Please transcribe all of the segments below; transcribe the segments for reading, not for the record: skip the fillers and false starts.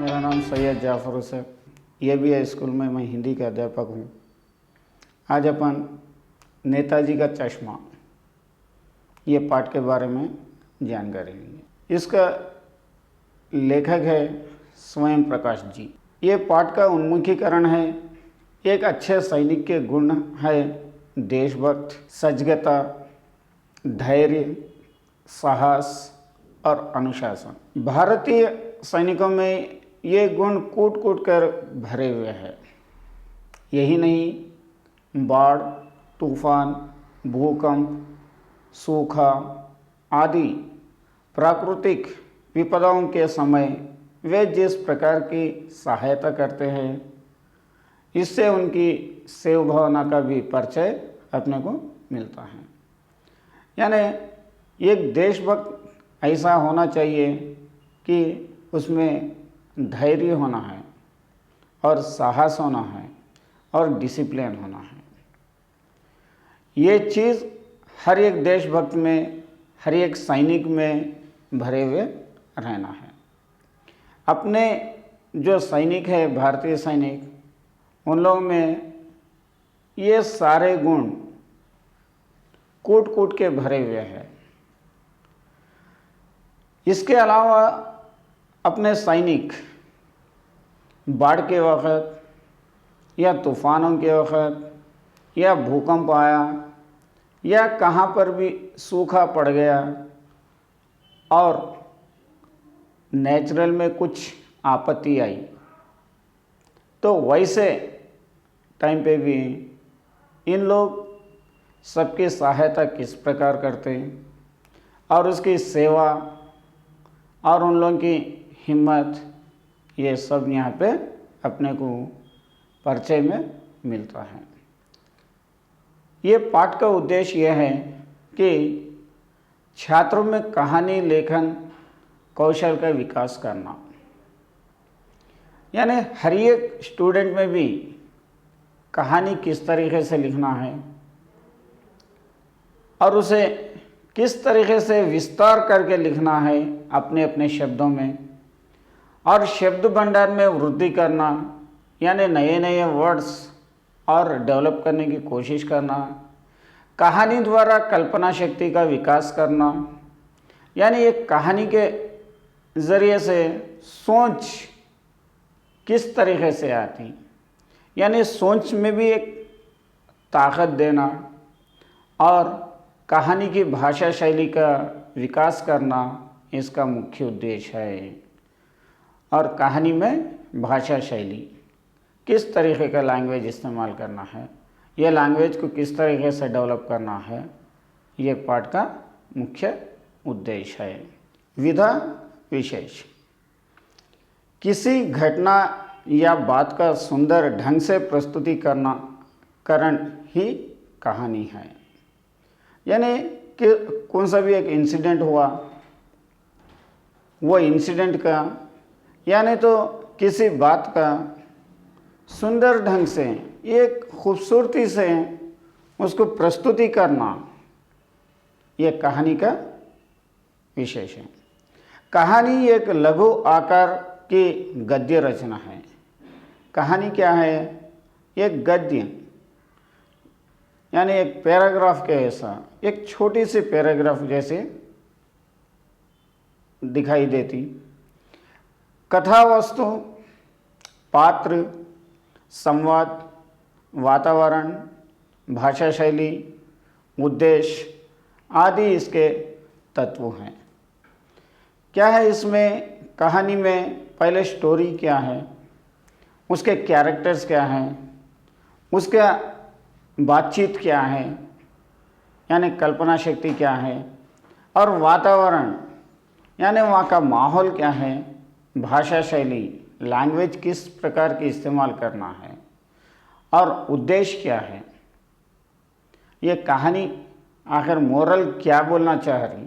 मेरा नाम Syed Jafar Hussain, ABI school में मैं हिंदी का अध्यापक हूँ। आज अपन नेताजी का चश्मा ये पाठ के बारे में जानकारी लेंगे। इसका लेखक है स्वयं प्रकाश जी। ये पाठ का उन्मुखीकरण है एक अच्छे सैनिक के गुण है देशभक्त, सजगता, धैर्य, साहस और अनुशासन। भारतीय सैनिकों में ये गुण कूट कूट कर भरे हुए हैं। यही नहीं, बाढ़, तूफान, भूकंप, सूखा आदि प्राकृतिक विपदाओं के समय वे जिस प्रकार की सहायता करते हैं, इससे उनकी सेवा भावना का भी परिचय अपने को मिलता है। यानी एक देशभक्त ऐसा होना चाहिए कि उसमें धैर्य होना है और साहस होना है और डिसिप्लिन होना है। ये चीज़ हर एक देशभक्त में, हर एक सैनिक में भरे हुए रहना है। अपने जो सैनिक है, भारतीय सैनिक, उन लोगों में ये सारे गुण कूट कूट के भरे हुए हैं। इसके अलावा अपने सैनिक बाढ़ के वक़्त या तूफ़ानों के वक़्त या भूकंप आया या कहाँ पर भी सूखा पड़ गया और नेचुरल में कुछ आपत्ति आई, तो वैसे टाइम पे भी इन लोग सबकी सहायता किस प्रकार करते हैं और उसकी सेवा और उन लोगों की हिम्मत, ये सब यहाँ पे अपने को परिचय में मिलता है। ये पाठ का उद्देश्य यह है कि छात्रों में कहानी लेखन कौशल का विकास करना। यानी हर एक स्टूडेंट में भी कहानी किस तरीके से लिखना है और उसे किस तरीके से विस्तार करके लिखना है अपने अपने शब्दों में, और शब्द भंडार में वृद्धि करना, यानी नए नए वर्ड्स और डेवलप करने की कोशिश करना, कहानी द्वारा कल्पना शक्ति का विकास करना, यानी एक कहानी के ज़रिए से सोच किस तरीके से आती, यानी सोच में भी एक ताकत देना और कहानी की भाषा शैली का विकास करना इसका मुख्य उद्देश्य है। और कहानी में भाषा शैली, किस तरीके का लैंग्वेज इस्तेमाल करना है, ये लैंग्वेज को किस तरीके से डेवलप करना है, ये पाठ का मुख्य उद्देश्य है। विधा विशेष, किसी घटना या बात का सुंदर ढंग से प्रस्तुतिकरण ही कहानी है। यानी कि कौन सा भी एक इंसिडेंट हुआ, वो इंसिडेंट का यानी तो किसी बात का सुंदर ढंग से, एक खूबसूरती से उसको प्रस्तुति करना, ये कहानी का विशेष है। कहानी एक लघु आकार की गद्य रचना है। कहानी क्या है? एक गद्य, यानी एक पैराग्राफ के ऐसा, एक छोटी सी पैराग्राफ जैसे दिखाई देती। कथा वस्तु, पात्र, संवाद, वातावरण, भाषा शैली, उद्देश्य आदि इसके तत्व हैं। क्या है इसमें? कहानी में पहले स्टोरी क्या है, उसके कैरेक्टर्स क्या हैं, उसका बातचीत क्या है, यानी कल्पना शक्ति क्या है, और वातावरण यानी वहाँ का माहौल क्या है, भाषा शैली, लैंग्वेज किस प्रकार की इस्तेमाल करना है, और उद्देश्य क्या है, ये कहानी आखिर मोरल क्या बोलना चाह रही,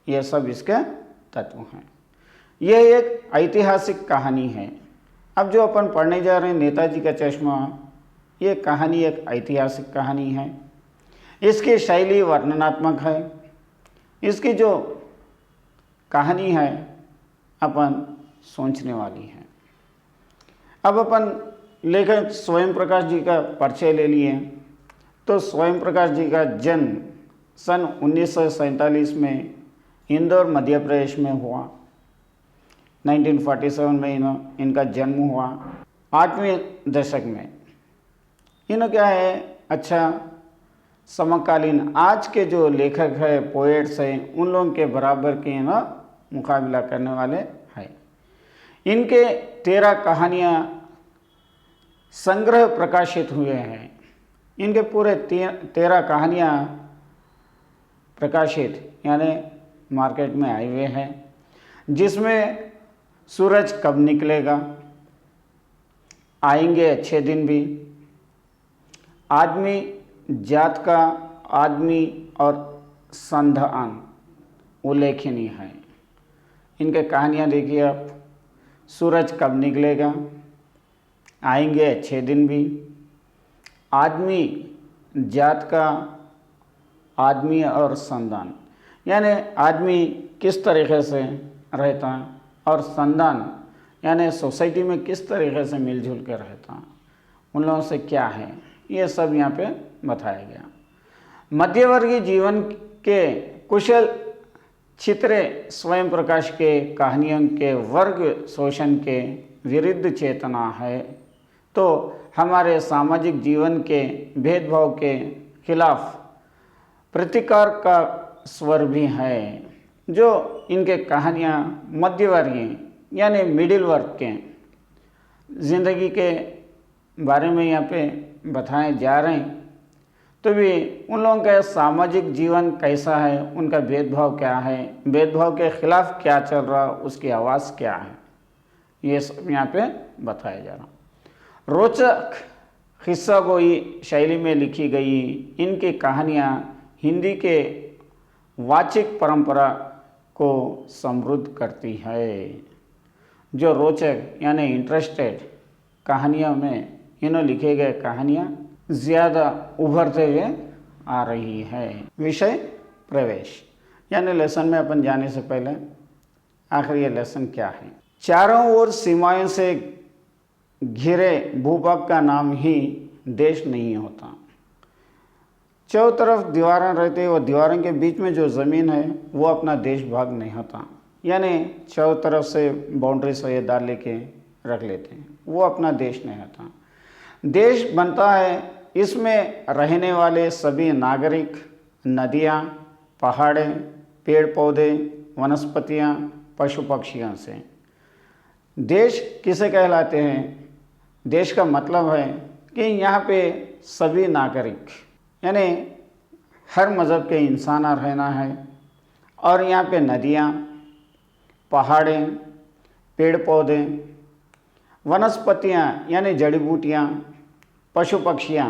ये सब इसके तत्व हैं। यह एक ऐतिहासिक कहानी है। अब जो अपन पढ़ने जा रहे हैं नेताजी का चश्मा, ये कहानी एक ऐतिहासिक कहानी है। इसकी शैली वर्णनात्मक है। इसकी जो कहानी है अपन सोचने वाली है। अब अपन लेखक स्वयं प्रकाश जी का परिचय ले लिए। तो स्वयं प्रकाश जी का जन्म सन 1947 में इंदौर मध्य प्रदेश में हुआ। 1947 में इनका जन्म हुआ। 8वें दशक में इन्हों क्या है, अच्छा समकालीन आज के जो लेखक है, पोएट्स हैं, उन लोगों के बराबर के ना मुकाबला करने वाले हैं। इनके 13 कहानियाँ संग्रह प्रकाशित हुए हैं। इनके पूरे 13 कहानियाँ प्रकाशित यानी मार्केट में आए हुए हैं, जिसमें सूरज कब निकलेगा, आएंगे अच्छे दिन भी, आदमी जात का आदमी और संधान उल्लेखनीय है। इनके कहानियाँ देखिए आप, सूरज कब निकलेगा, आएंगे अच्छे दिन भी, आदमी जात का आदमी और संतान, यानी आदमी किस तरीके से रहता और संतान यानी सोसाइटी में किस तरीके से मिलजुल कर रहता, उन लोगों से क्या है, ये सब यहाँ पे बताया गया। मध्यवर्गीय जीवन के कुशल चित्रे स्वयं प्रकाश के कहानियों के वर्ग शोषण के विरुद्ध चेतना है, तो हमारे सामाजिक जीवन के भेदभाव के खिलाफ प्रतिकार का स्वर भी है। जो इनके कहानियाँ मध्यवर्गीय यानी मिडिल वर्ग के ज़िंदगी के बारे में यहाँ पे बताए जा रहे हैं, तो भी उन लोगों का सामाजिक जीवन कैसा है, उनका भेदभाव क्या है, भेदभाव के खिलाफ क्या चल रहा, उसकी आवाज़ क्या है, ये सब यहाँ पे बताया जा रहा। रोचक किस्सा गोई शैली में लिखी गई इनकी कहानियाँ हिंदी के वाचिक परंपरा को समृद्ध करती है। जो रोचक यानी इंटरेस्टेड कहानियों में इन्होंने लिखे गए कहानियाँ ज़्यादा उभरते हुए आ रही है। विषय प्रवेश यानी लेसन में अपन जाने से पहले आखिर ये लेसन क्या है। चारों ओर सीमाओं से घिरे भूभाग का नाम ही देश नहीं होता। चारों तरफ दीवारें रहती है, वो दीवारों के बीच में जो ज़मीन है वो अपना देश भाग नहीं होता, यानी चारों तरफ से बाउंड्री से डाल लेके रख लेते हैं, वो अपना देश नहीं होता। देश बनता है इसमें रहने वाले सभी नागरिक, नदियाँ, पहाड़ें, पेड़ पौधे, वनस्पतियाँ, पशु पक्षियों से। देश किसे कहलाते हैं? देश का मतलब है कि यहाँ पे सभी नागरिक यानी हर मज़हब के इंसान रहना है, और यहाँ पे नदियाँ, पहाड़ें, पेड़ पौधे, वनस्पतियाँ यानी जड़ी बूटियाँ, पशु पक्षियाँ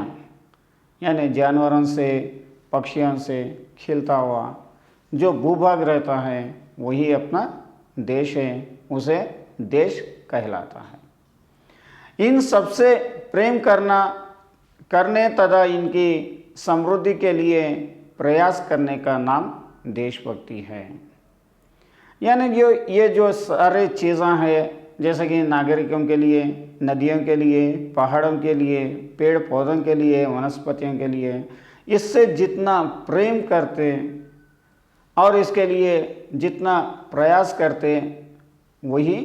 यानी जानवरों से, पक्षियों से खिलता हुआ जो भूभाग रहता है वही अपना देश है, उसे देश कहलाता है। इन सबसे प्रेम करने तथा इनकी समृद्धि के लिए प्रयास करने का नाम देशभक्ति है। यानी ये जो सारे चीज़ें हैं, जैसे कि नागरिकों के लिए, नदियों के लिए, पहाड़ों के लिए, पेड़ पौधों के लिए, वनस्पतियों के लिए, इससे जितना प्रेम करते और इसके लिए जितना प्रयास करते वही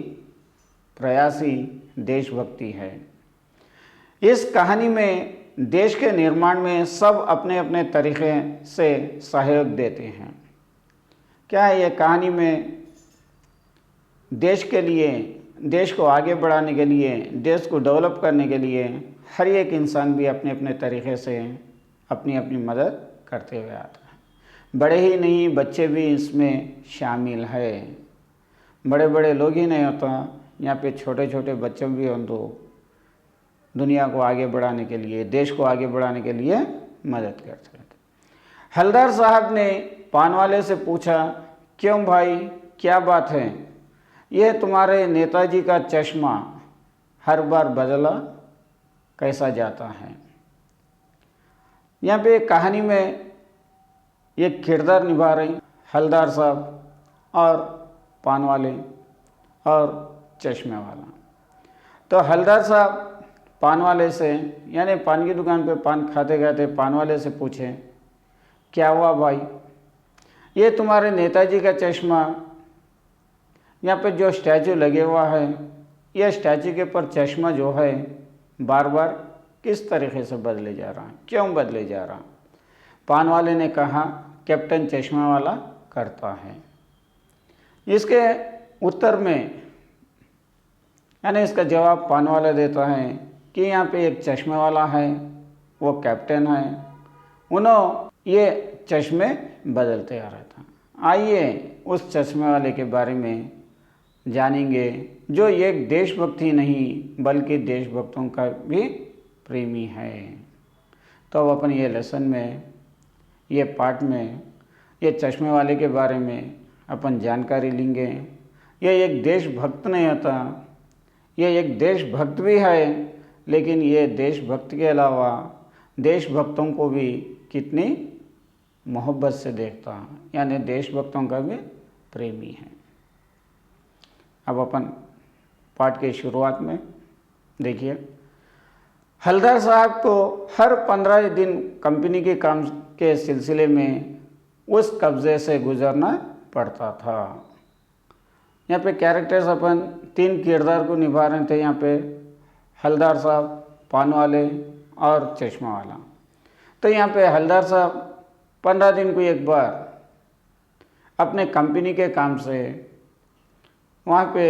प्रयास ही देशभक्ति है। इस कहानी में देश के निर्माण में सब अपने अपने तरीक़े से सहयोग देते हैं। क्या है ये कहानी में देश के लिए, देश को आगे बढ़ाने के लिए, देश को डेवलप करने के लिए हर एक इंसान भी अपने अपने तरीक़े से अपनी अपनी मदद करते हुए आता है। बड़े ही नहीं, बच्चे भी इसमें शामिल है। बड़े बड़े लोग ही नहीं होता, यहाँ पे छोटे छोटे बच्चे भी हों तो दुनिया को आगे बढ़ाने के लिए, देश को आगे बढ़ाने के लिए मदद करते रहते। हलदार साहब ने पानवाले से पूछा, क्यों भाई, क्या बात है? यह तुम्हारे नेताजी का चश्मा हर बार बदला कैसा जाता है? यहाँ पे कहानी में एक किरदार निभा रहे हलदार साहब और पानवाले और चश्मे वाला। तो हलदार साहब पान वाले से, यानी पान की दुकान पे पान खाते खाते पान वाले से पूछे, क्या हुआ भाई, ये तुम्हारे नेताजी का चश्मा, यहाँ पे जो स्टैचू लगे हुआ है, यह स्टैचू के ऊपर चश्मा जो है बार बार किस तरीके से बदले जा रहा है, क्यों बदले जा रहा? पान वाले ने कहा, कैप्टन चश्मा वाला करता है। इसके उत्तर में, यानी इसका जवाब पान वाला देता है कि यहाँ पे एक चश्मे वाला है, वो कैप्टन है, उन्होंने ये चश्मे बदलते आ रहा था। आइए उस चश्मे वाले के बारे में जानेंगे, जो एक देशभक्त ही नहीं बल्कि देशभक्तों का भी प्रेमी है। तो अब अपन ये लेसन में, ये पार्ट में, ये चश्मे वाले के बारे में अपन जानकारी लेंगे। ये एक देशभक्त नहीं होता, ये एक देशभक्त भी है, लेकिन ये देशभक्त के अलावा देशभक्तों को भी कितनी मोहब्बत से देखता, यानी देशभक्तों का भी प्रेमी है। अब अपन पाठ की शुरुआत में देखिए, हलदार साहब को हर 15 दिन कंपनी के काम के सिलसिले में उस कब्ज़े से गुजरना पड़ता था। यहाँ पे कैरेक्टर्स अपन 3 किरदार को निभा रहे थे। यहाँ पे हलदार साहब, पान वाले और चश्मा वाला। तो यहाँ पे हलदार साहब 15 दिन को एक बार अपने कंपनी के काम से वहाँ पे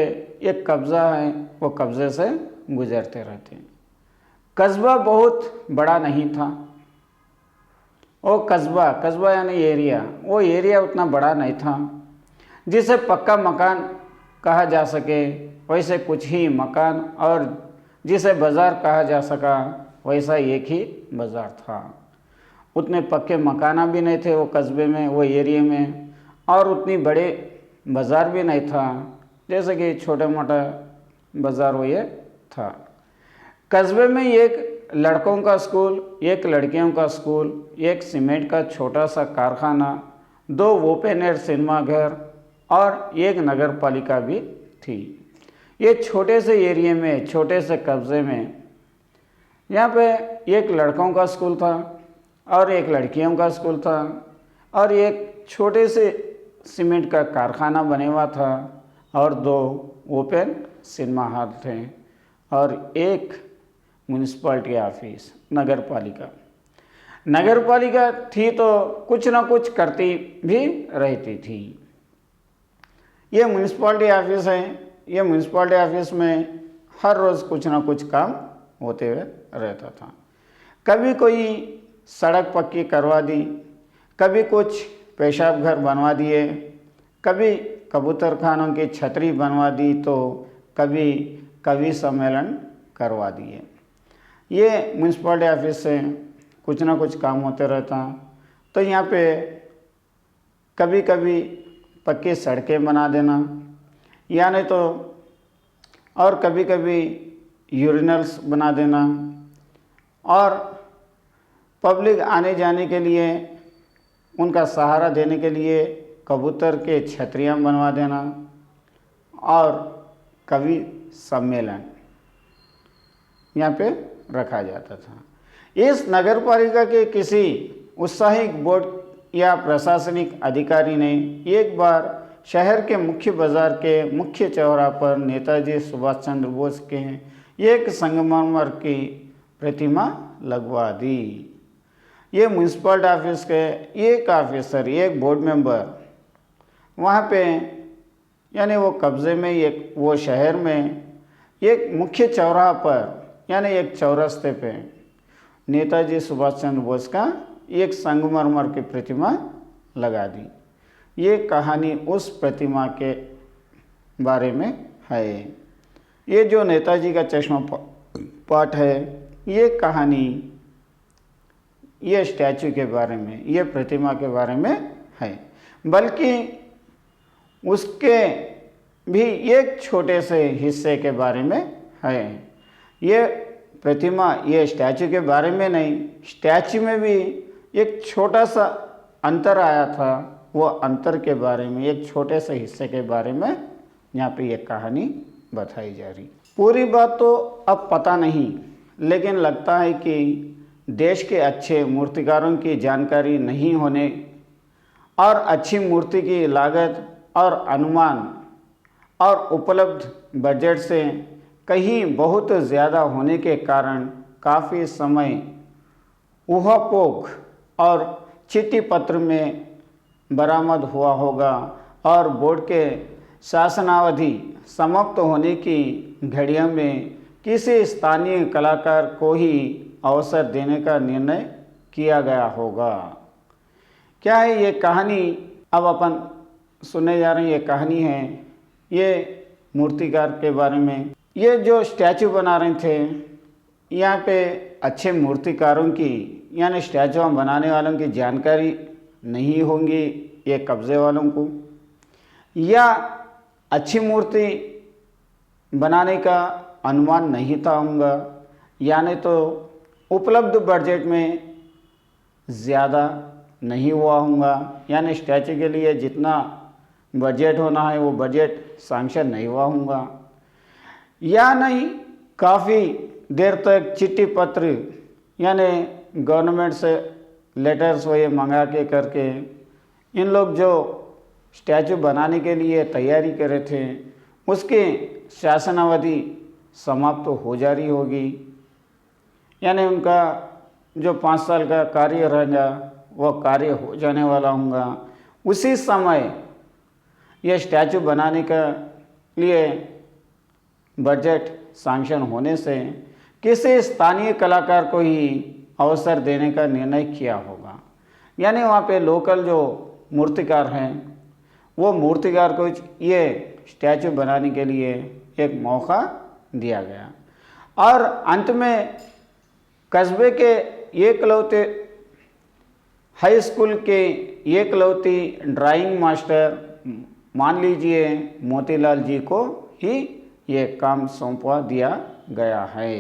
एक कब्ज़ा है, वो कब्ज़े से गुजरते रहते हैं। कस्बा बहुत बड़ा नहीं था, वो कस्बा यानी एरिया, वो एरिया उतना बड़ा नहीं था जिसे पक्का मकान कहा जा सके, वैसे कुछ ही मकान, और जिसे बाज़ार कहा जा सका वैसा एक ही बाज़ार था। उतने पक्के मकाना भी नहीं थे वो कस्बे में, वो एरिया में, और उतनी बड़े बाज़ार भी नहीं था जैसे कि छोटा मोटा बाज़ार वो ये था। कस्बे में एक लड़कों का स्कूल, एक लड़कियों का स्कूल, एक सीमेंट का छोटा सा कारखाना, 2 ओपन एयर सिनेमा घर और एक नगर पालिका भी थी। ये छोटे से एरिया में, छोटे से कब्ज़े में, यहाँ पे एक लड़कों का स्कूल था और एक लड़कियों का स्कूल था, और एक छोटे से सीमेंट का कारखाना बने हुआ था, और 2 ओपन सिनेमा हॉल थे, और एक म्यूनिसिपैलिटी ऑफिस, नगर पालिका थी तो कुछ ना कुछ करती भी रहती थी। ये म्यूनिसिपैलिटी ऑफिस है, ये म्यूनिसिपैलिटी ऑफिस में हर रोज़ कुछ ना कुछ काम होते हुए रहता था। कभी कोई सड़क पक्की करवा दी, कभी कुछ पेशाब घर बनवा दिए, कभी कबूतर खानों की छतरी बनवा दी, तो कभी कवि सम्मेलन करवा दिए। ये म्यूनिसिपैलिटी ऑफिस से कुछ ना कुछ काम होते रहता। तो यहाँ पे कभी कभी पक्की सड़कें बना देना, या नहीं तो और कभी कभी यूरिनल्स बना देना, और पब्लिक आने जाने के लिए उनका सहारा देने के लिए कबूतर के छतरियाँ बनवा देना, और कवि सम्मेलन यहाँ पे रखा जाता था। इस नगर पालिका के किसी उत्साहिक बोर्ड या प्रशासनिक अधिकारी ने एक बार शहर के मुख्य बाजार के मुख्य चौराहे पर नेताजी सुभाष चंद्र बोस के एक संगमरमर की प्रतिमा लगवा दी। ये म्यूनिसिपल ऑफिस के एक ऑफिसर, एक बोर्ड मेंबर वहाँ पे, यानी वो कब्ज़े में, एक वो शहर में एक मुख्य चौराहा पर, यानी एक चौरस्ते पे नेताजी सुभाष चंद्र बोस का एक संगमरमर की प्रतिमा लगा दी। ये कहानी उस प्रतिमा के बारे में है। ये जो नेताजी का चश्मा पाठ है, ये कहानी ये स्टैचू के बारे में, ये प्रतिमा के बारे में है, बल्कि उसके भी एक छोटे से हिस्से के बारे में है। ये प्रतिमा, ये स्टैचू के बारे में नहीं, स्टैचू में भी एक छोटा सा अंतर आया था, वो अंतर के बारे में, एक छोटे से हिस्से के बारे में यहाँ पे ये कहानी बताई जा रही। पूरी बात तो अब पता नहीं, लेकिन लगता है कि देश के अच्छे मूर्तिकारों की जानकारी नहीं होने और अच्छी मूर्ति की लागत और अनुमान और उपलब्ध बजट से कहीं बहुत ज़्यादा होने के कारण काफ़ी समय ऊहापोह और चिट्ठी पत्र में बरामद हुआ होगा और बोर्ड के शासनावधि समाप्त होने की घड़ियों में किसी स्थानीय कलाकार को ही अवसर देने का निर्णय किया गया होगा। क्या है ये कहानी? अब अपन सुनने जा रहे हैं। ये कहानी है ये मूर्तिकार के बारे में। ये जो स्टैचू बना रहे थे, यहाँ पे अच्छे मूर्तिकारों की यानी स्टैचू बनाने वालों की जानकारी नहीं होंगी ये कब्जे वालों को, या अच्छी मूर्ति बनाने का अनुमान नहीं था होगा, यानी तो उपलब्ध बजट में ज़्यादा नहीं हुआ होगा, यानी स्टैचू के लिए जितना बजट होना है वो बजट सैंक्शन नहीं हुआ होगा, या नहीं काफ़ी देर तक चिट्ठी पत्र यानी गवर्नमेंट से लेटर्स वो ये मंगा के करके इन लोग जो स्टैचू बनाने के लिए तैयारी कर रहे थे उसकी शासनावधि समाप्त हो जा रही होगी, यानी उनका जो 5 साल का कार्य रहेगा वो कार्य हो जाने वाला होगा। उसी समय ये स्टैचू बनाने का लिए बजट सैंक्शन होने से किसी स्थानीय कलाकार को ही अवसर देने का निर्णय किया होगा, यानी वहाँ पे लोकल जो मूर्तिकार हैं वो मूर्तिकार को ये स्टैचू बनाने के लिए एक मौका दिया गया। और अंत में कस्बे के एकलौते हाई स्कूल के एकलौती ड्राइंग मास्टर मान लीजिए मोतीलाल जी को ही ये काम सौंपा दिया गया है।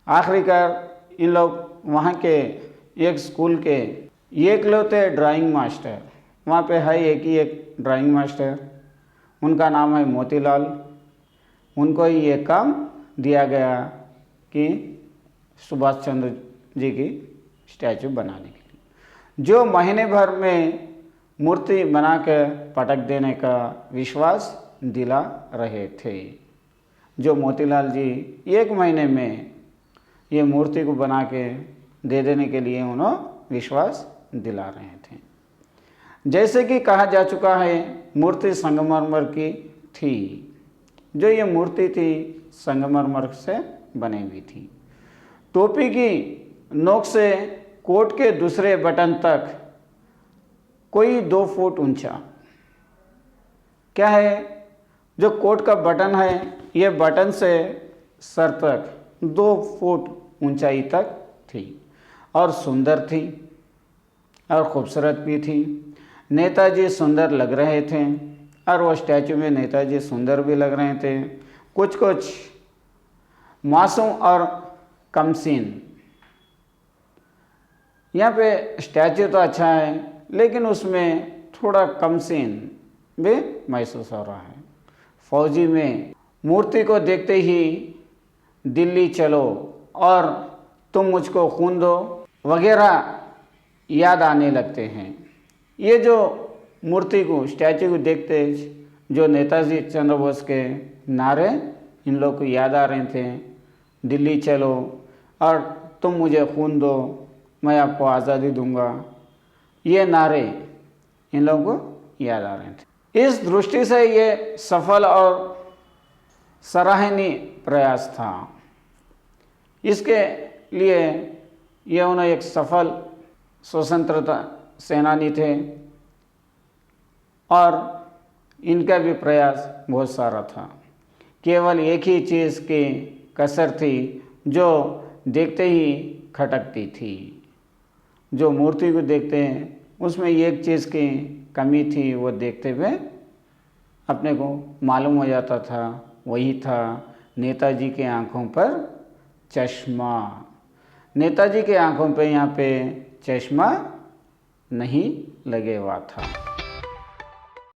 आखिरकार इन लोग वहाँ के एक स्कूल के एकलौते ड्राइंग मास्टर, वहाँ पे है एक ही एक ड्राइंग मास्टर, उनका नाम है मोतीलाल, उनको ही ये काम दिया गया कि सुभाष चंद्र जी की स्टैचू बनाने के लिए, जो महीने भर में मूर्ति बना कर पटक देने का विश्वास दिला रहे थे। जो मोतीलाल जी 1 महीने में ये मूर्ति को बना के दे देने के लिए उन्होंने विश्वास दिला रहे थे। जैसे कि कहा जा चुका है मूर्ति संगमरमर की थी। जो ये मूर्ति थी संगमरमर से बनी हुई थी। टोपी की नोक से कोट के दूसरे बटन तक कोई 2 फुट ऊंचा। क्या है, जो कोट का बटन है ये बटन से सर तक 2 फुट ऊंचाई तक थी और सुंदर थी और खूबसूरत भी थी। नेताजी सुंदर लग रहे थे और वो स्टैचू में नेताजी सुंदर भी लग रहे थे, कुछ कुछ मासूम और कमसीन। यहाँ पे स्टैचू तो अच्छा है लेकिन उसमें थोड़ा कमसीन भी महसूस हो रहा है। फौजी में मूर्ति को देखते ही दिल्ली चलो और तुम मुझको खून दो वगैरह याद आने लगते हैं। ये जो मूर्ति को स्टैचू को देखते जो नेताजी चंद्र बोस के नारे इन लोग को याद आ रहे थे, दिल्ली चलो और तुम मुझे खून दो मैं आपको आज़ादी दूंगा, ये नारे इन लोगों को याद आ रहे थे। इस दृष्टि से ये सफल और सराहनीय प्रयास था। इसके लिए ये उन्हें एक सफल स्वतंत्रता सेनानी थे और इनका भी प्रयास बहुत सारा था। केवल एक ही चीज़ की कसर थी जो देखते ही खटकती थी। जो मूर्ति को देखते हैं उसमें एक चीज़ की कमी थी, वो देखते हुए अपने को मालूम हो जाता था, वही था नेताजी के आँखों पर चश्मा। नेताजी के आँखों पे यहाँ पे चश्मा नहीं लगे हुआ था।